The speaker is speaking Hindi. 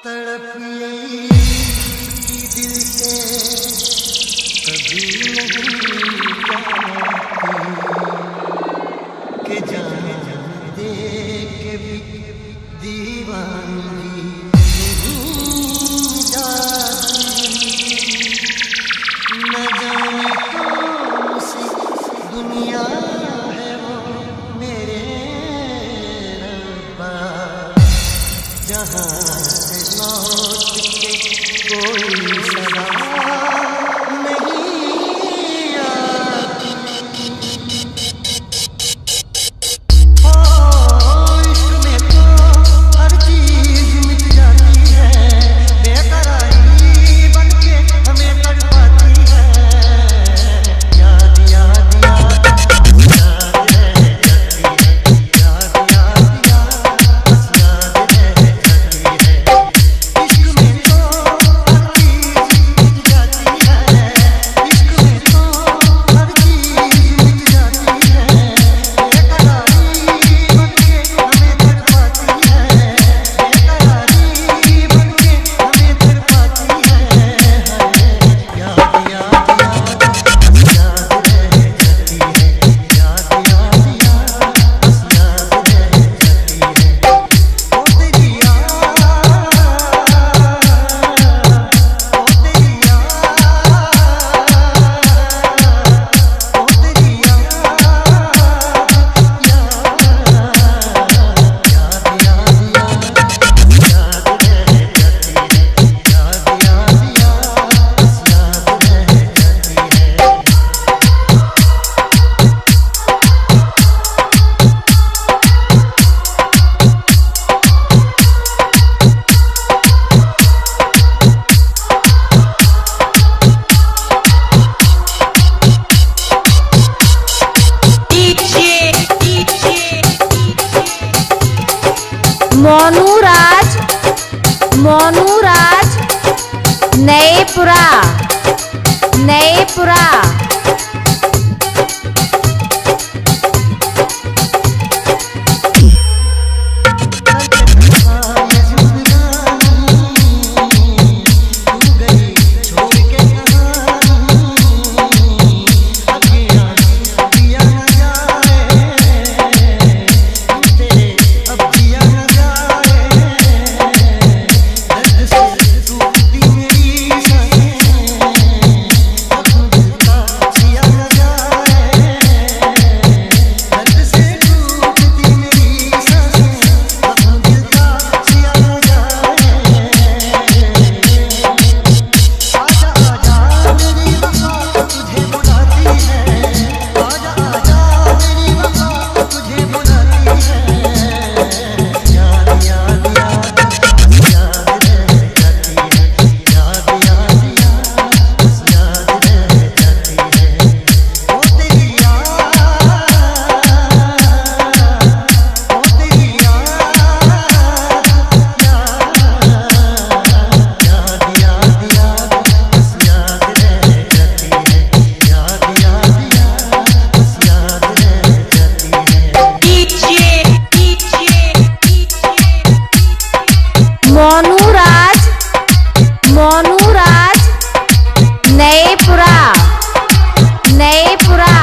तड़प यही दिल से कभी नहीं जाती कि जान दे के भी दीवानगी नहीं जाती। न जाने कौन सी दुनिया है वो मेरे रब्बा, जहाँ से लौट के कोई सदा नहीं आती। ओ इश्क में तो हर चीज मिट जाती है, बेकरारी बनके हमें तड़पाती है। याद याद याद याद रह जाती है, याद याद याद बस याद रह जाती है। इश्क में तो हर चीज मिट जाती है, इश्क में तो हर चीज मिट जाती है। बेकरारी बनके हमें तड़पाती है, बेकरारी बनके हमें तड़पाती है। याद याद याद याद रह जाती है, याद याद याद बस याद रह जाती है। ओ तेरी याद, ओ तेरी याद, ओ तेरी याद, याद याद याद याद रह जाती है, याद याद याद बस याद रह जाती है। मोनूराज मोनूराज नएपुरा नएपुरा। मोनूराज मोनूराज नएपुरा नएपुरा।